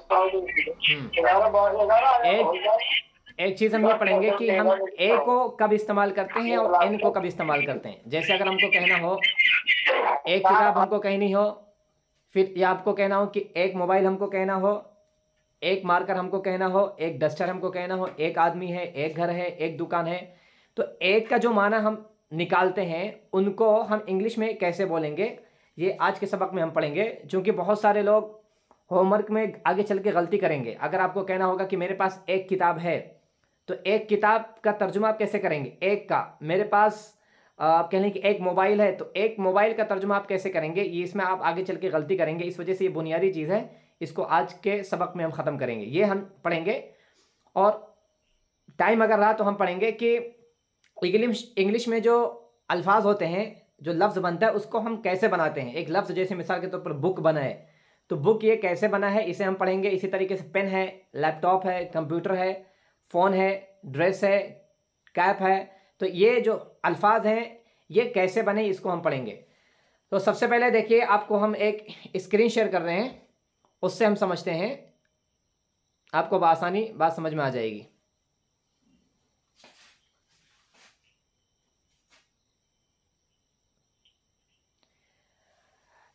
एक एक चीज़ हम ये पढ़ेंगे कि हम ए को कब इस्तेमाल करते हैं और एन को कब इस्तेमाल करते हैं। जैसे अगर हमको कहना हो एक किताब हमको कहनी हो, फिर या आपको कहना हो कि एक मोबाइल हमको कहना हो, एक मार्कर हमको कहना हो, एक डस्टर हमको कहना हो, एक आदमी है, एक घर है, एक दुकान है, तो एक का जो माना हम निकालते हैं उनको हम इंग्लिश में कैसे बोलेंगे, ये आज के सबक में हम पढ़ेंगे। क्योंकि बहुत सारे लोग होमवर्क में आगे चल के गलती करेंगे। अगर आपको कहना होगा कि मेरे पास एक किताब है, तो एक किताब का तर्जुमा आप कैसे करेंगे? एक का। मेरे पास आप कह लें कि एक मोबाइल है, तो एक मोबाइल का तर्जुमा आप कैसे करेंगे? ये इसमें आप आगे चल के गलती करेंगे। इस वजह से ये बुनियादी चीज़ है, इसको आज के सबक में हम ख़त्म करेंगे, ये हम पढ़ेंगे। और टाइम अगर रहा तो हम पढ़ेंगे कि इंग्लिश में जो अल्फाज होते हैं, जो लफ्ज़ बनता है, उसको हम कैसे बनाते हैं। एक लफ्ज़ जैसे मिसाल के तौर पर बुक बना है, तो बुक ये कैसे बना है, इसे हम पढ़ेंगे। इसी तरीके से पेन है, लैपटॉप है, कंप्यूटर है, फ़ोन है, ड्रेस है, कैप है, तो ये जो अल्फाज हैं ये कैसे बने, इसको हम पढ़ेंगे। तो सबसे पहले देखिए, आपको हम एक स्क्रीन शेयर कर रहे हैं, उससे हम समझते हैं, आपको बआसानी बात समझ में आ जाएगी।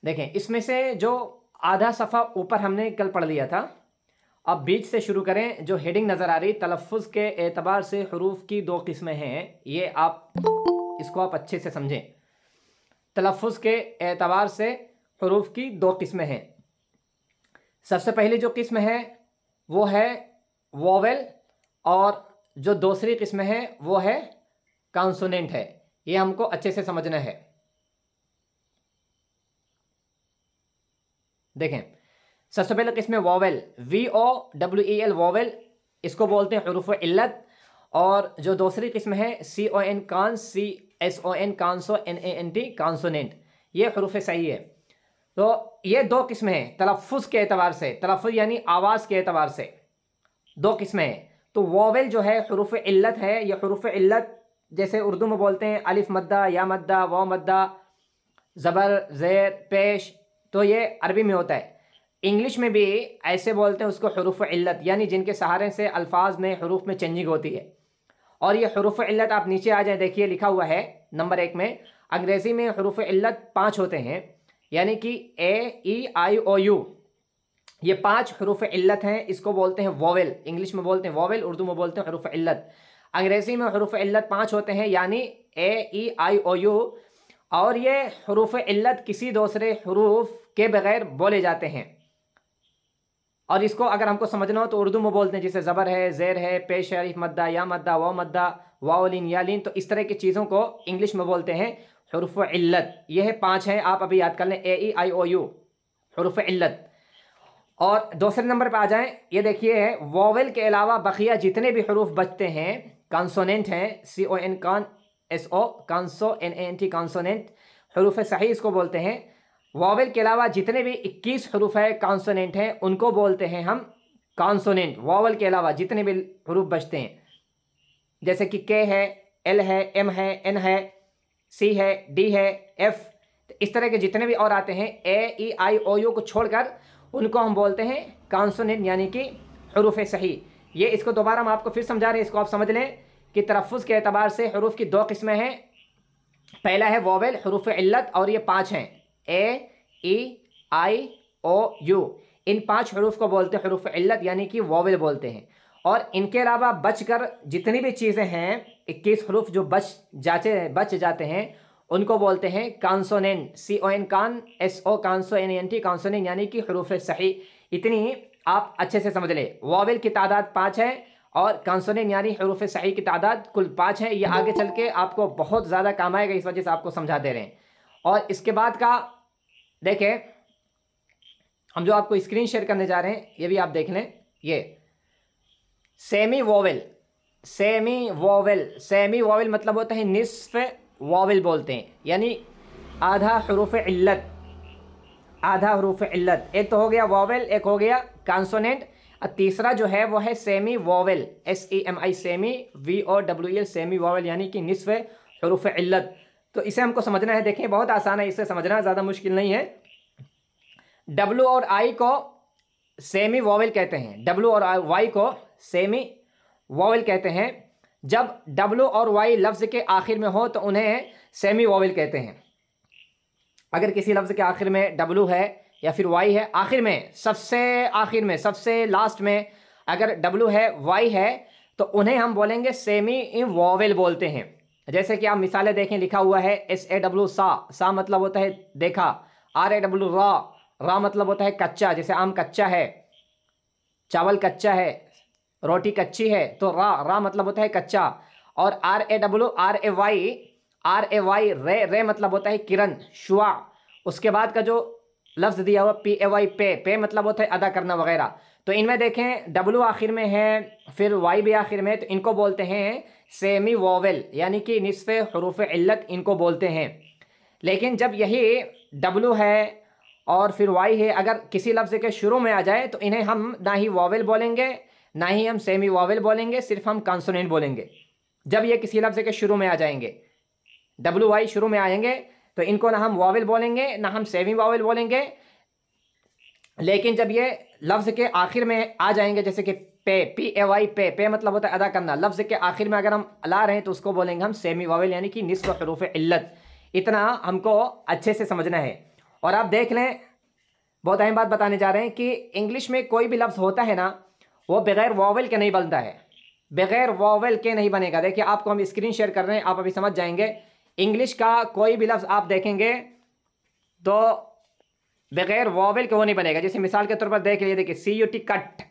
देखें, इसमें से जो आधा सफ़ा ऊपर हमने कल पढ़ लिया था, अब बीच से शुरू करें। जो हेडिंग नज़र आ रही, तलफ़्फ़ुज़ के एतबार से हरूफ की दो किस्में हैं, ये आप इसको आप अच्छे से समझें। तलफ़्फ़ुज़ के एतबार से हरूफ की दो किस्में हैं। सबसे पहली जो किस्म है वो है वोवेल, और जो दूसरी किस्म है वो है कॉन्सोनेंट है। ये हमको अच्छे से समझना है। देखें, सबसे पहले किस्म वोवेल, VOWEL वोवेल, इसको बोलते हैं हुरूफ इल्लत। और जो दूसरी किस्म है CON cons, CSON कॉन्सो, NANT consonant, ये हुरूफ सही है। तो ये दो किस्में हैं तलफ़्फ़ुज़ के एतबार से, तलफ़्फ़ुज़ यानी आवाज़ के एतबार से दो किस्में हैं। तो वोवेल जो है हुरूफ इल्लत है। ये हुरूफ इल्लत जैसे उर्दू में बोलते हैं अलिफ मद्दा, या मद्दा, वाव मद्दा, ज़बर, ज़ेर, पेश, तो ये अरबी में होता है। इंग्लिश में भी ऐसे बोलते हैं उसको हुरूफ इल्लत, यानी जिनके सहारे से अल्फाज में हरूफ में चेंजिंग होती है। और ये हुरूफ इल्लत, आप नीचे आ जाए, देखिए लिखा हुआ है नंबर 1 में। अंग्रेज़ी में हुरूफ इल्लत 5 होते हैं, यानी कि AEIOU, ये 5 हुरूफ इल्लत हैं। इसको बोलते हैं वोवेल। इंग्लिश में बोलते हैं वोवेल, उर्दू में बोलते हैं हुरूफ इल्लत। अंग्रेज़ी में हुरूफ इल्लत 5 होते हैं, यानी AEIOU। और ये हुरूफ इल्लत किसी दूसरे हुरूफ के बगैर बोले जाते हैं। और इसको अगर हमको समझना हो तो उर्दू में बोलते हैं, जैसे ज़बर है, ज़ेर है, पेश, अलिफ मद्दा, या मद्दा, वाव मद्दा, वावलिन, यालिन, तो इस तरह की चीज़ों को इंग्लिश में बोलते हैं हुरूफ इल्लत। ये है 5 हैं, आप अभी याद कर लें, AEIOU हुरूफ इल्लत। और दूसरे नंबर पर आ जाएं, ये देखिए वोवेल के अलावा बकिया जितने भी हरूफ बचते हैं कॉन्सोनेंट हैं, CON con, SO conso, NANT consonant, हरूफ सही इसको बोलते हैं। वोवेल के अलावा जितने भी 21 हरूफ है कॉन्सोनेंट हैं, उनको बोलते हैं हम कॉन्सोनेंट। वोवेल के अलावा जितने भी हरूफ बचते हैं, जैसे कि K है, L है, M है, N है, C है, D है, F, तो इस तरह के जितने भी और आते हैं AEIOU को छोड़कर, उनको हम बोलते हैं कॉन्सोनेंट, यानी कि हरूफ सही। ये इसको दोबारा हम आपको फिर समझा रहे हैं, इसको आप समझ लें कि तलफ़्फ़ुज़ के एतबार से हरूफ की दो किस्में हैं। पहला है वोवेल, हुरूफ इल्लत, और ये 5 हैं, AEIOU। इन 5 हरूफ को बोलते हैं हुरूफ इल्लत, यानी कि वोवेल बोलते हैं। और इनके अलावा बचकर जितनी भी चीज़ें हैं, 21 हरूफ जो बच जाते हैं, उनको बोलते हैं consonant, CON con, SO conso, NANT consonant, यानी कि हुरूफ सही। इतनी आप अच्छे से समझ लें। वोवेल की तादाद 5 है और कॉन्सोनेंट यानी हुरूफ सही की तादाद कुल 5 है। ये आगे चल के आपको बहुत ज़्यादा काम आएगा, इस वजह से आपको समझा दे रहे हैं। और इसके बाद का देखें, हम जो आपको स्क्रीन शेयर करने जा रहे हैं, ये भी आप देख लें। ये सेमी वोवेल, सेमी वोवेल मतलब होता है निस्फ वोवेल बोलते हैं, यानी आधा हुरूफ इल्लत, आधा हुरूफ इल्लत। एक तो हो गया वोवेल, एक हो गया कॉन्सोनेंट, और तीसरा जो है वो है semi vowel, SEMI, semi, VOWEL, semi vowel, यानी कि निस्फ हुरूफ इल्लत। तो इसे हमको समझना है। देखें, बहुत आसान है इसे समझना, ज़्यादा मुश्किल नहीं है। W और I को सेमी वॉवेल कहते हैं, डब्लू और वाई को सेमी वॉवेल कहते हैं। जब डब्लू और वाई लफ्ज़ के आखिर में हो तो उन्हें सेमी वॉवेल कहते हैं। अगर किसी लफ्ज़ के आखिर में डब्लू है या फिर वाई है, आखिर में, सबसे आखिर में, सबसे लास्ट में अगर डब्लू है, वाई है, तो उन्हें हम बोलेंगे सेमी वॉवेल बोलते हैं। जैसे कि आप मिसालें देखें, लिखा हुआ है SAW सा मतलब होता है देखा, RAW रा मतलब होता है कच्चा, जैसे आम कच्चा है, चावल कच्चा है, रोटी कच्ची है, तो रा मतलब होता है कच्चा। और RAY रे मतलब होता है किरण, शुआ। उसके बाद का जो लफ्ज़ दिया हुआ PAY पे मतलब होता है अदा करना वगैरह। तो इनमें देखें डब्लू आखिर में है, फिर वाई भी आखिर में, तो इनको बोलते हैं सेमी वॉवेल, यानी कि निस्फ़े हुरूफ़ इल्लत इनको बोलते हैं। लेकिन जब यही डब्लू है और फिर वाई है, अगर किसी लफ्ज़ के शुरू में आ जाए तो इन्हें हम ना ही वॉवेल बोलेंगे ना ही हम सेमी वॉवेल बोलेंगे, सिर्फ हम कॉन्सोनेंट बोलेंगे। जब ये किसी लफ्ज़ के शुरू में आ जाएंगे, डब्लू वाई शुरू में आएंगे, तो इनको ना हम वॉवेल बोलेंगे ना हम सेमी वॉवेल बोलेंगे। लेकिन जब ये लफ्ज़ के आखिर में आ जाएंगे, जैसे कि PAY पे मतलब होता है अदा करना, लफ्ज़ के आखिर में अगर हम ला रहे हैं तो उसको बोलेंगे हम सेमी वॉवेल, यानी कि निस्फ़ हुरूफ़ इल्लत। इतना हमको अच्छे से समझना है। और आप देख लें, बहुत अहम बात बताने जा रहे हैं कि इंग्लिश में कोई भी लफ्ज़ होता है ना, वो बग़ैर वॉवेल के नहीं बनता है, बग़ैर वॉवेल के नहीं बनेगा। देखिए आपको हम स्क्रीन शेयर कर रहे हैं, आप अभी समझ जाएंगे। इंग्लिश का कोई भी लफ्ज़ आप देखेंगे तो बग़ैर वॉवेल के वो नहीं बनेगा। जैसे मिसाल के तौर पर देख लीजिए, देखिए CUT कट,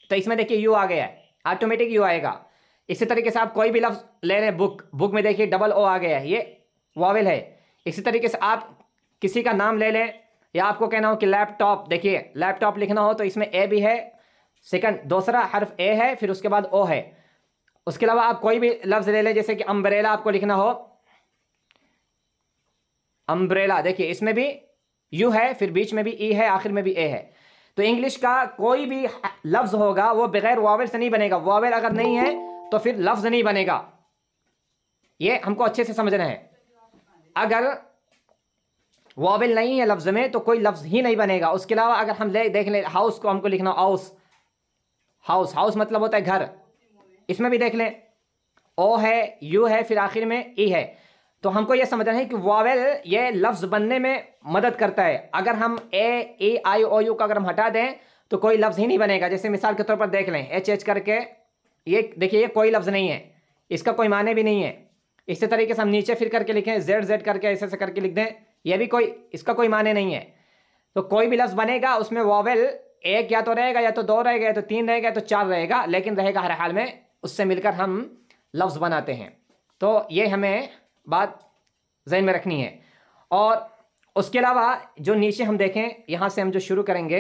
तो इसमें देखिए यू आ गया है, ऑटोमेटिक यू आएगा। इसी तरीके से आप कोई भी लफ्ज़ ले लें, बुक में देखिए डबल ओ आ गया है, ये वॉवेल है। इसी तरीके से आप किसी का नाम ले लें, या आपको कहना हो कि लैपटॉप, देखिए लैपटॉप लिखना हो तो इसमें ए भी है, सेकंड दूसरा हर्फ ए है, फिर उसके बाद ओ है। उसके अलावा आप कोई भी लफ्ज़ ले लें, जैसे कि अम्ब्रेला आपको लिखना हो, अम्ब्रेला, देखिए इसमें भी यू है, फिर बीच में भी ई है, आखिर में भी ए है। तो इंग्लिश का कोई भी लफ्ज़ होगा वो बगैर वॉवेल से नहीं बनेगा। वॉवेल अगर नहीं है तो फिर लफ्ज़ नहीं बनेगा, ये हमको अच्छे से समझना है। अगर वॉवेल नहीं है लफ्ज़ में तो कोई लफ्ज़ ही नहीं बनेगा। उसके अलावा अगर हम देख लें, हाउस को हमको लिखना हाउस, हाउस मतलब होता है घर, इसमें भी देख लें ओ है, यू है, फिर आखिर में ई है। तो हमको यह समझना है कि वॉवेल ये लफ्ज़ बनने में मदद करता है। अगर हम A, E, I, O, U का अगर हम हटा दें तो कोई लफ्ज़ ही नहीं बनेगा। जैसे मिसाल के तौर पर देख लें H करके, ये देखिए ये कोई लफ्ज़ नहीं है, इसका कोई माने भी नहीं है। इसी तरीके से हम नीचे फिर करके लिखें Z करके, ऐसे करके लिख दें, यह भी कोई, इसका कोई माने नहीं है। तो कोई भी लफ्ज़ बनेगा उसमें वॉवेल एक या तो रहेगा, या तो दो रहेगा, या तो तीन रहेगा, या तो चार रहेगा, लेकिन रहेगा हर हाल में, उससे मिलकर हम लफ्ज़ बनाते हैं। तो ये हमें बात ज़हन में रखनी है। और उसके अलावा जो नीचे हम देखें, यहाँ से हम जो शुरू करेंगे,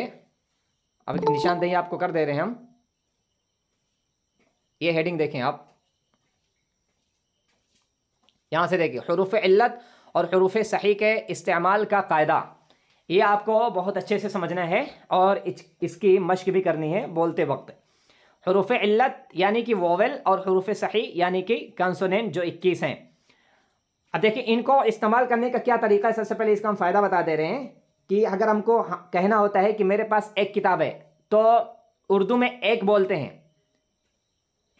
अब निशानदेही आपको कर दे रहे हैं हम, ये हेडिंग देखें आप, यहाँ से देखिए हुरूफ़ इल्लत और हुरूफ़ सही के इस्तेमाल का कायदा, ये आपको बहुत अच्छे से समझना है और इसकी मश्क भी करनी है बोलते वक्त। हुरूफ़ इल्लत यानी कि वोवेल, और हुरूफ़ सही यानी कि कंसोनेंट जो 21 हैं। अब देखिए इनको इस्तेमाल करने का क्या तरीका है। सबसे पहले इसका हम फ़ायदा बता दे रहे हैं कि अगर हमको कहना होता है कि मेरे पास एक किताब है, तो उर्दू में एक बोलते हैं,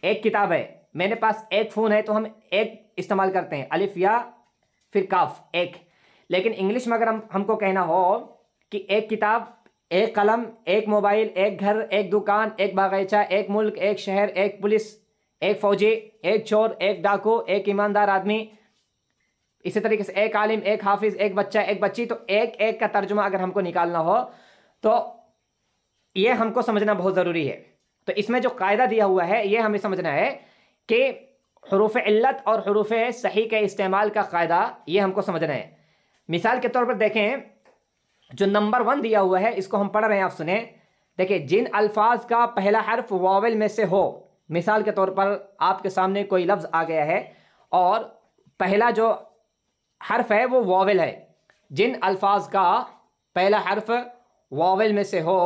एक किताब है। मेरे पास एक फ़ोन है तो हम एक इस्तेमाल करते हैं, अलिफ या फिर काफ, एक। लेकिन इंग्लिश में अगर हमको कहना हो कि एक किताब, एक कलम, एक मोबाइल, एक घर, एक दुकान, एक बागीचा, एक मुल्क, एक शहर, एक पुलिस, एक फ़ौजी, एक चोर, एक डाकू, एक ईमानदार आदमी, इसी तरीके से एक आलिम, एक हाफिज, एक बच्चा, एक बच्ची, तो एक एक का तर्जुमा अगर हमको निकालना हो तो ये हमको समझना बहुत ज़रूरी है। तो इसमें जो कायदा दिया हुआ है ये हमें समझना है कि हुरूफ़ इल्लत और हुरूफ़ सही के इस्तेमाल का कायदा ये हमको समझना है। मिसाल के तौर पर देखें, जो नंबर 1 दिया हुआ है इसको हम पढ़ रहे हैं, आप सुने। देखिए, जिन अल्फाज का पहला हर्फ वावेल में से हो, मिसाल के तौर पर आपके सामने कोई लफ्ज़ आ गया है और पहला जो हर्फ है वो वावेल है। जिन अल्फाज का पहला हर्फ वावेल में से हो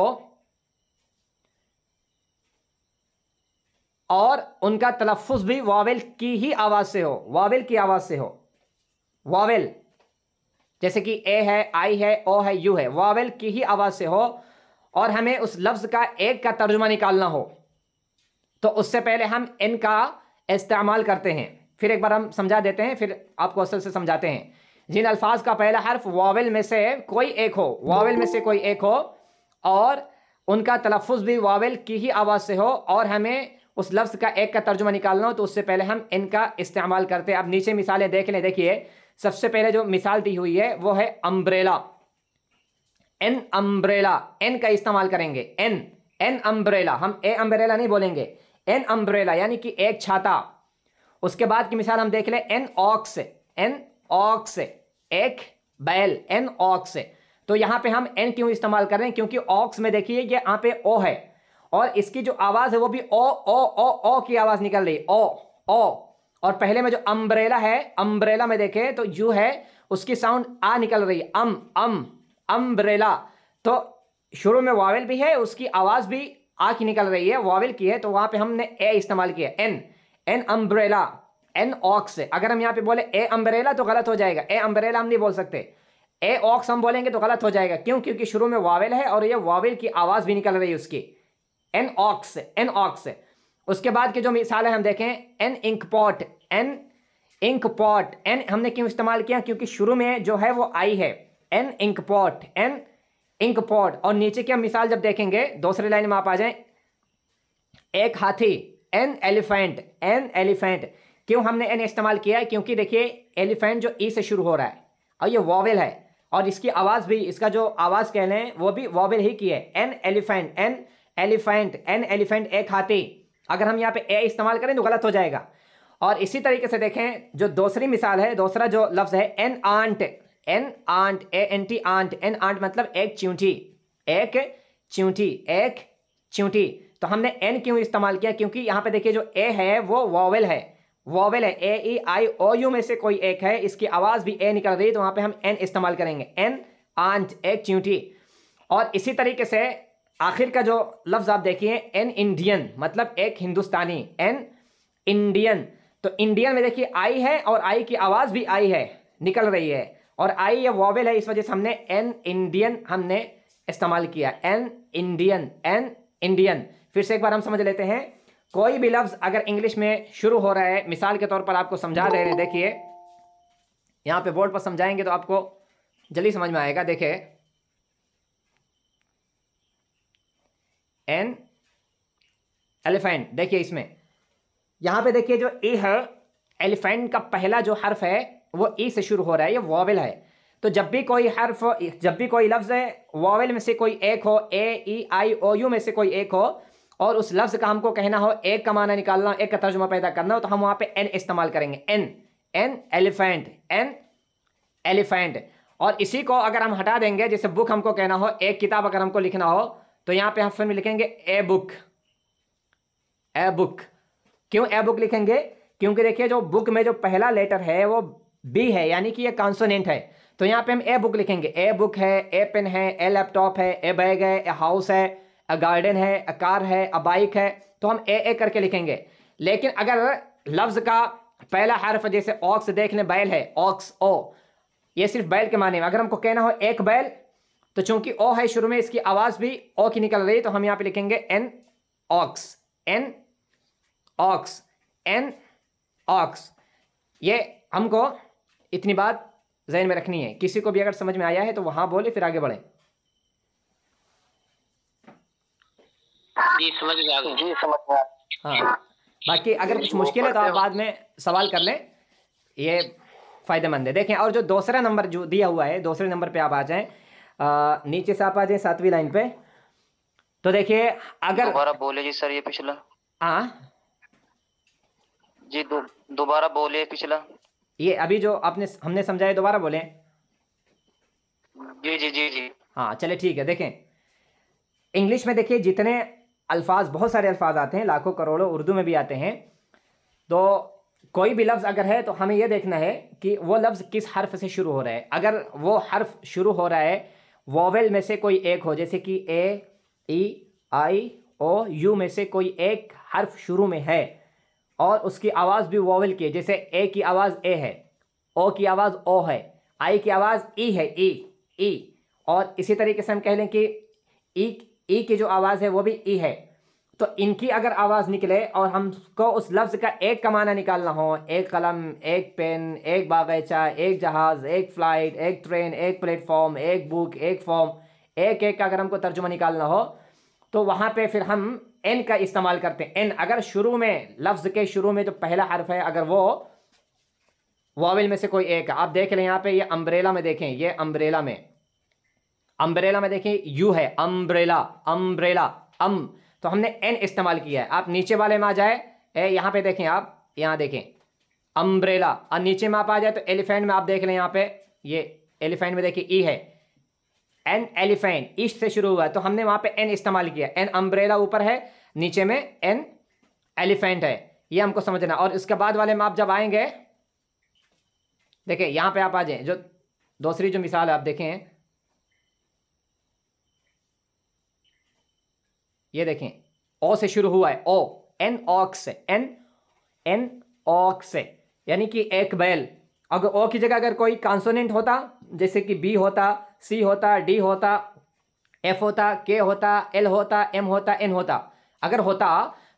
और उनका तलफ़्फ़ुज़ भी वावेल की ही आवाज़ से हो, वावेल की आवाज़ से हो, वावेल जैसे कि ए है, आई है, ओ है, यू है, वावेल की ही आवाज़ से हो, और हमें उस लफ्ज़ का एक का तर्जुमा निकालना हो तो उससे पहले हम इन का इस्तेमाल करते हैं। फिर एक बार हम समझा देते हैं, फिर आपको असल से समझाते हैं। जिन अल्फाज का पहला हर्फ वावेल में से कोई एक हो, वावेल में से कोई एक हो और उनका तलफ़ुज़ भी वावेल की ही आवाज़ से हो और हमें उस लफ्ज़ का एक का तर्जुमा निकालना हो तो उससे पहले हम इनका इस्तेमाल करते हैं। अब नीचे मिसालें देख लें। देखिए सबसे पहले जो मिसाल दी हुई है वो है अम्ब्रेला। एन अम्ब्रेला, एन का इस्तेमाल करेंगे। एन एन अम्ब्रेला, हम ए अम्ब्रेला नहीं बोलेंगे, एन अम्ब्रेला यानी कि एक छाता। उसके बाद की मिसाल हम देख लें, एन ऑक्स, एन ऑक्स एक बैल, एन ऑक्स। तो यहाँ पे हम एन क्यों इस्तेमाल कर रहे हैं? क्योंकि ऑक्स में देखिए ये यहाँ पे ओ है और इसकी जो आवाज़ है वो भी ओ ओ ओ ओ की आवाज़ निकल रही है, ओ ओ। और पहले में जो अम्ब्रेला है, अम्ब्रेला में देखें तो यू है, उसकी साउंड आ निकल रही है, अम्ब्रेला। तो शुरू में वावेल भी है, उसकी आवाज़ भी आ की निकल रही है, वावेल की है, तो वहाँ पे हमने ए इस्तेमाल किया, an, an umbrella, an ox. अगर हम यहाँ पे बोले ए अम्ब्रेला तो गलत हो जाएगा, ए अम्ब्रेला हम नहीं बोल सकते, ए ऑक्स हम बोलेंगे तो गलत हो जाएगा। क्यों? क्योंकि शुरू में वावेल है और ये वावेल की आवाज़ भी निकल रही है उसकी, एन ऑक्स, एन ऑक्स। उसके बाद की जो मिसाल है हम देखें, an ink pot, an ink pot, an हमने क्यों इस्तेमाल किया? क्योंकि शुरू में जो है वो आई है, an ink pot, an ink pot. और नीचे की हम मिसाल जब देखेंगे दूसरी लाइन में आप आ जाएं, एक हाथी, एन एलिफेंट, एन एलिफेंट। क्यों हमने एन इस्तेमाल किया है? क्योंकि देखिए एलिफेंट जो ई से शुरू हो रहा है और ये वॉवेल है और इसकी आवाज़ भी, इसका जो आवाज़ कह लें वो भी वॉवेल ही की है, N elephant, an elephant, an elephant एक हाथी। अगर हम यहाँ पे ए इस्तेमाल करें तो गलत हो जाएगा। और इसी तरीके से देखें जो दूसरी मिसाल है, दूसरा जो लफ्ज़ है an ant, an ant, A N T ant, an ant मतलब एक चींटी, एक चींटी, एक चींटी। तो हमने एन क्यों इस्तेमाल किया? क्योंकि यहाँ पे देखिए जो ए है वो वॉवेल है, वॉवेल है, ए ई आई ओ यू में से कोई एक है, इसकी आवाज़ भी ए निकल रही है, तो वहाँ पे हम एन इस्तेमाल करेंगे, एन आंट एक चींटी। और इसी तरीके से आखिर का जो लफ्ज़ आप देखिए, एन इंडियन मतलब एक हिंदुस्तानी, एन इंडियन। तो इंडियन में देखिए आई है और आई की आवाज़ भी आई है, निकल रही है, और आई ये वॉवेल है, इस वजह से हमने एन इंडियन हमने इस्तेमाल किया, एन इंडियन, एन इंडियन। फिर से एक बार हम समझ लेते हैं, कोई भी लफ्ज़ अगर इंग्लिश में शुरू हो रहा है, मिसाल के तौर पर आपको समझा दे रहे हैं, देखिए यहाँ पे बोर्ड पर समझाएंगे तो आपको जल्दी समझ में आएगा। देखिए एन एलिफेंट, देखिए इसमें यहाँ पे देखिए जो ए है, एलिफेंट का पहला जो हर्फ है वो ई से शुरू हो रहा है, ये वॉवेल है। तो जब भी कोई हर्फ, जब भी कोई लफ्ज़ है वॉवेल में से कोई एक हो, ए ई आई ओ यू में से कोई एक हो, और उस लफ्ज़ का हमको कहना हो, एक का माना निकालना, एक का तर्जुमा पैदा करना हो, तो हम वहाँ पे एन इस्तेमाल करेंगे, an, an elephant, an elephant. और इसी को अगर हम हटा देंगे, जैसे बुक हमको कहना हो, एक किताब अगर हमको लिखना हो, तो यहाँ पे हम फिर में लिखेंगे ए बुक, ए बुक। क्यों ए बुक लिखेंगे? क्योंकि देखिए जो बुक में जो पहला लेटर है वो बी है, यानी कि ये कॉन्सोनेंट है, तो यहाँ पे हम ए बुक लिखेंगे। ए बुक है, ए पेन है, ए लैपटॉप है, ए बैग है, ए हाउस है, अ गार्डन है, अ कार है, अ बाइक है, तो हम ए करके लिखेंगे। लेकिन अगर लफ्ज़ का पहला हर्फ जैसे ऑक्स देख लें, बैल है, ऑक्स ओ, ये सिर्फ बैल के माने में, अगर हमको कहना हो एक बैल, तो चूंकि ओ है शुरू में, इसकी आवाज़ भी ओ की निकल रही है, तो हम यहाँ पे लिखेंगे an ox, an ox, an ox. ये हमको इतनी बात ज़हन में रखनी है। किसी को भी अगर समझ में आया है तो वहाँ बोले, फिर आगे बढ़े। जी समझ में आ गया, जी समझ में आ गया। हाँ, बाकी अगर कुछ मुश्किल है तो आप बाद में सवाल कर लें, ये फ़ायदेमंद है। देखें, और जो दूसरा नंबर जो दिया हुआ है, दूसरे नंबर पे आप आ जाएं, नीचे से आप आ जाएं 7वीं लाइन पे। तो देखिए अगर दोबारा बोले जी सर, ये पिछला, हाँ जी दोबारा बोले पिछला, ये अभी जो आपने हमने समझाया, दोबारा बोलें। जी जी जी जी हाँ चले ठीक है। देखें इंग्लिश में देखिए जितने अल्फाज, बहुत सारे अल्फाज आते हैं, लाखों करोड़ों, उर्दू में भी आते हैं। तो कोई भी लफ्ज़ अगर है तो हमें यह देखना है कि वो लफ्ज़ किस हर्फ से शुरू हो रहा है। अगर वो हर्फ शुरू हो रहा है वॉवेल में से कोई एक हो, जैसे कि ए ई आई ओ यू में से कोई एक हर्फ शुरू में है और उसकी आवाज़ भी वॉवेल की है, जैसे ए की आवाज़ ए है, ओ की आवाज़ ओ है, आई की आवाज़ ई है, ई ई। और इसी तरीके से हम कह लें कि ई ई की जो आवाज़ है वो भी ई है। तो इनकी अगर आवाज़ निकले और हमको उस लफ्ज़ का एक का माना निकालना हो, एक कलम, एक पेन, एक बागीचा, एक जहाज़, एक फ़्लाइट, एक ट्रेन, एक प्लेटफॉर्म, एक बुक, एक फॉर्म, एक एक का अगर हमको तर्जुमा निकालना हो तो वहाँ पे फिर हम एन का इस्तेमाल करते हैं। एन अगर शुरू में, लफ्ज़ के शुरू में जो पहला हर्फ है अगर वो वाविल में से कोई एक, आप देख लें यहाँ पे, ये अम्ब्रेला में देखें, ये अम्ब्रेला में देखें यू है, अम्ब्रेला, अम्ब्रेला, तो हमने एन इस्तेमाल किया है। आप नीचे वाले में आ जाए, यहाँ पे देखें, आप यहाँ देखें अम्ब्रेला, और नीचे में आप आ जाए तो एलिफेंट में आप देख लें, यहाँ पे ये एलिफेंट में देखिए ई है, एन एलिफेंट, ईस्ट से शुरू हुआ है तो हमने वहाँ पे एन इस्तेमाल किया। एन अम्ब्रेला ऊपर है, नीचे में एन एलिफेंट है, ये हमको समझना। और इसके बाद वाले में आप जब आएंगे, देखिए यहाँ पे आप आ जाए, जो दूसरी जो मिसाल है आप देखें, ये देखें ओ से शुरू हुआ है, ओ, एन ऑक्स, एन ऑक्स, यानी कि एक बैल। अगर ओ की जगह अगर कोई कॉन्सोनेंट होता, जैसे कि बी होता, सी होता, डी होता, एफ होता, के होता, एल होता, एम होता, एन होता, अगर होता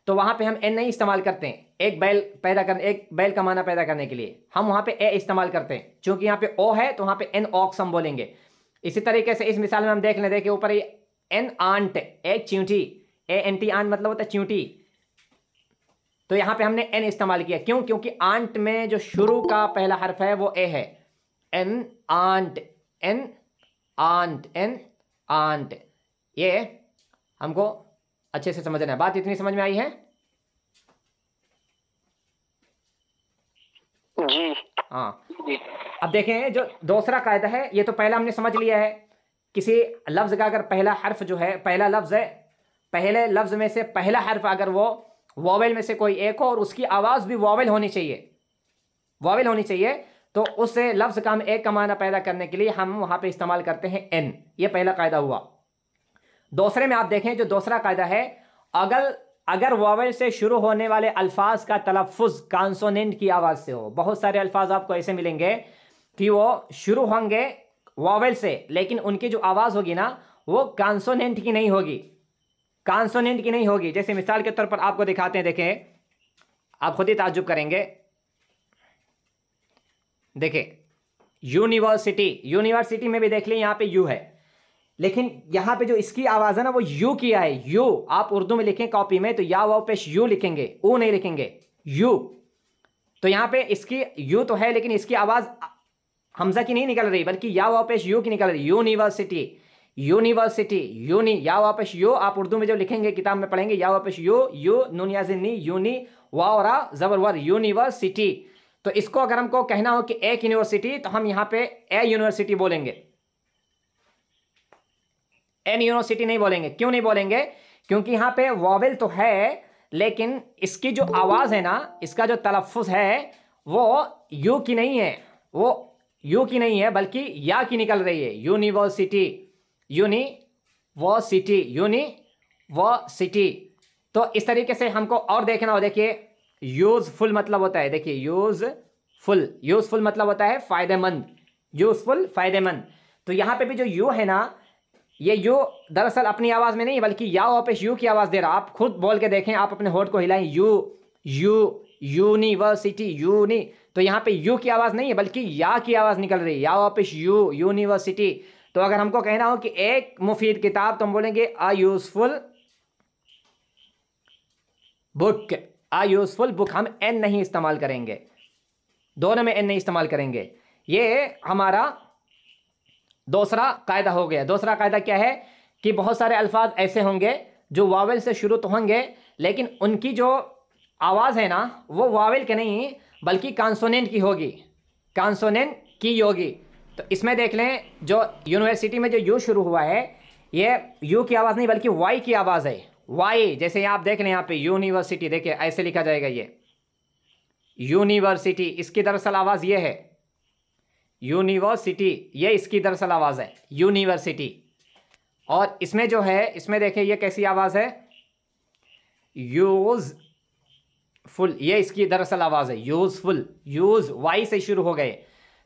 तो वहाँ पे हम एन नहीं इस्तेमाल करते हैं। एक बैल पैदा करने, एक बैल का माना पैदा करने के लिए हम वहाँ पे ए इस्तेमाल करते हैं, क्योंकि यहाँ पे ओ है तो वहाँ पे एन ऑक्स हम बोलेंगे। इसी तरीके से इस मिसाल में हम देख लें, देखिए ऊपर ये एन आंट, एक चींटी, ए एन टी, आंट मतलब होता है चींटी, तो यहाँ पे हमने एन इस्तेमाल किया। क्यों? क्योंकि आंट में जो शुरू का पहला हर्फ है वो ए है, an ant, an ant, an ant. ये हमको अच्छे से समझना है। बात इतनी समझ में आई है? जी हाँ। अब देखें जो दूसरा कायदा है, ये तो पहला हमने समझ लिया है, किसी लफ्ज़ का अगर पहला हर्फ जो है, पहला लफ्ज़ है, पहले लफ्ज़ में से पहला हर्फ अगर वो वॉवेल में से कोई एक हो और उसकी आवाज़ भी वॉवेल होनी चाहिए, वॉवेल होनी चाहिए, तो उस लफ्ज़ का हम एक का माना पैदा करने के लिए हम वहाँ पे इस्तेमाल करते हैं एन। ये पहला कायदा हुआ। दूसरे में आप देखें जो दूसरा कायदा है, अगर वॉवेल से शुरू होने वाले अल्फाज का तलफ़्फ़ुज़ कॉन्सोनेंट की आवाज़ से हो, बहुत सारे अल्फाज आपको ऐसे मिलेंगे कि वो शुरू होंगे वॉवेल से, लेकिन उनकी जो आवाज़ होगी ना वो कॉन्सोनेंट की नहीं होगी, कॉन्सोनेंट की नहीं होगी। जैसे मिसाल के तौर पर आपको दिखाते हैं, देखें, आप खुद ही ताज्जुब करेंगे। देखिए यूनिवर्सिटी, यूनिवर्सिटी में भी देख लें, यहाँ पे यू है, लेकिन यहाँ पे जो इसकी आवाज़ है ना वो यू किया है। यू आप उर्दू में लिखें कॉपी में तो या वाव पेश यू लिखेंगे, ओ नहीं लिखेंगे, यू। तो यहाँ पे इसकी यू तो है लेकिन इसकी आवाज़ हमजा की नहीं निकल रही, बल्कि या वाव पेश यू की निकल रही। यूनिवर्सिटी, यूनिवर्सिटी, यूनी, या वाव पेश यू, आप उर्दू में जो लिखेंगे किताब में पढ़ेंगे, या वाव पेश यू, यू नून याज़िनी, यूनी, वाव रा ज़बर वर, यूनिवर्सिटी। तो इसको अगर हमको कहना हो कि एक यूनिवर्सिटी तो हम यहाँ पे ए यूनिवर्सिटी बोलेंगे, एन यूनिवर्सिटी नहीं बोलेंगे। क्यों नहीं बोलेंगे? क्योंकि यहाँ पे वॉवेल तो है लेकिन इसकी जो आवाज़ है ना, इसका जो तलफ़्फ़ुज़ है वो यू की नहीं है, वो यू की नहीं है बल्कि या की निकल रही है। यूनिवर्सिटी, यूनी वो सिटी, यूनी वो सिटी। तो इस तरीके से हमको और देखना हो। देखिए यूज़फुल मतलब होता है, देखिए यूज़फुल, यूज़फुल मतलब होता है फ़ायदेमंद, यूज़फुल फ़ायदेमंद। तो यहाँ पे भी जो यू है ना, ये यू दरअसल अपनी आवाज़ में नहीं बल्कि या वापस यू की आवाज़ दे रहा। आप खुद बोल के देखें, आप अपने होठ को हिलाएं, यू, यू, यूनिवर्सिटी, यूनी, तो यहाँ पे यू की आवाज़ नहीं है बल्कि या की आवाज़ निकल रही है, या वापस यू, यूनिवर्सिटी। तो अगर हमको कहना हो कि एक मुफीद किताब तो हम बोलेंगे अ यूज़फुल बुक, अ यूज़फुल बुक। हम एन नहीं इस्तेमाल करेंगे, दोनों में एन नहीं इस्तेमाल करेंगे। ये हमारा दूसरा कायदा हो गया। दूसरा कायदा क्या है कि बहुत सारे अल्फाज ऐसे होंगे जो वावेल से शुरू तो होंगे लेकिन उनकी जो आवाज़ है ना वो वावेल के नहीं बल्कि कॉन्सोनेंट की होगी, कॉन्सोनेंट की होगी। तो इसमें देख लें जो यूनिवर्सिटी में जो यू शुरू हुआ है ये यू की आवाज़ नहीं बल्कि वाई की आवाज़ है, वाई। जैसे आप देख लें यहाँ पे यूनिवर्सिटी, देखिए ऐसे लिखा जाएगा ये यूनिवर्सिटी, इसकी दरअसल आवाज़ ये है यूनिवर्सिटी, ये इसकी दरअसल आवाज़ है यूनिवर्सिटी। और इसमें जो है, इसमें देखिए ये कैसी आवाज़ है, यूज़फुल, ये इसकी दरअसल आवाज़ है यूज़फुल। यूज़ वाई से शुरू हो गए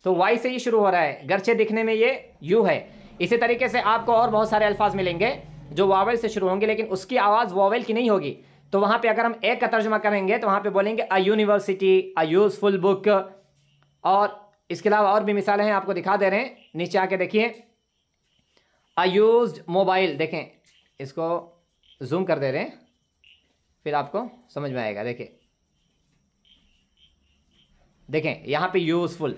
तो वाई से ही शुरू हो रहा है, गर्चे दिखने में ये यू है। इसी तरीके से आपको और बहुत सारे अल्फाज मिलेंगे जो वावल से शुरू होंगे लेकिन उसकी आवाज़ वावल की नहीं होगी। तो वहाँ पे अगर हम एक का तर्जुमा करेंगे तो वहाँ पे बोलेंगे a university, a useful book. और इसके अलावा और भी मिसालें हैं, आपको दिखा दे रहे हैं, नीचे आके देखिए। अ यूज्ड मोबाइल, देखें इसको जूम कर दे रहे हैं फिर आपको समझ में आएगा। देखें यहाँ पे यूजफुल,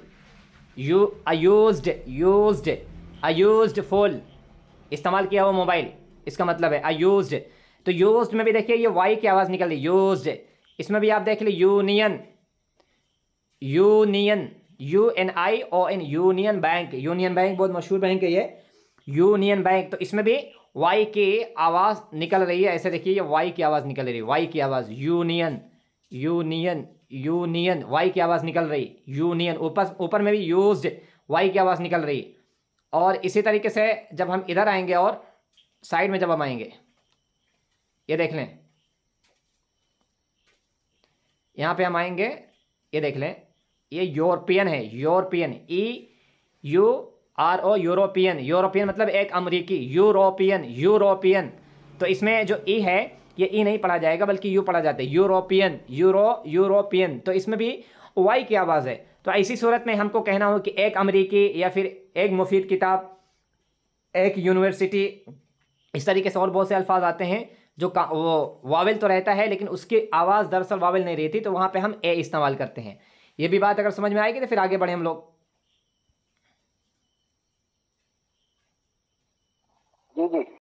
यूज्ड फुल इस्तेमाल किया हुआ मोबाइल, इसका मतलब है अयूज्ड। तो यूज्ड में भी देखिए ये वाई की आवाज़ निकल रही, यूज्ड। इसमें भी आप देख लीजिए union, UNION, union bank. Union bank बहुत मशहूर बैंक है ये, यूनियन बैंक। तो इसमें भी वाई की आवाज़ निकल रही है, ऐसे देखिए ये वाई की आवाज़ निकल रही है, वाई की आवाज़, यूनियन यूनियन वाई की आवाज़ निकल रही, यूनियन। ऊपर में भी यूज्ड, वाई की आवाज़ निकल रही। और इसी तरीके से जब हम इधर आएंगे और साइड में जब हम आएंगे, ये देख लें, यहाँ पे हम आएंगे, ये देख लें, ये यूरोपियन है, यूरोपियन, EURO, यूरोपियन। यूरोपियन मतलब एक अमरीकी, यूरोपियन। तो इसमें जो ई है ये ई नहीं पढ़ा जाएगा बल्कि यू पढ़ा जाता है, यूरोपियन, यूरोपियन। तो इसमें भी वाई की आवाज़ है। तो ऐसी सूरत में हमको कहना हो कि एक अमरीकी या फिर एक मुफीद किताब, एक यूनिवर्सिटी, इस तरीके से और बहुत से अल्फाज आते हैं जो वो वावल तो रहता है लेकिन उसकी आवाज़ दरअसल वावल नहीं रहती, तो वहाँ पे हम ए इस्तेमाल करते हैं। ये भी बात अगर समझ में आएगी तो फिर आगे बढ़े हम लोग। जी जी।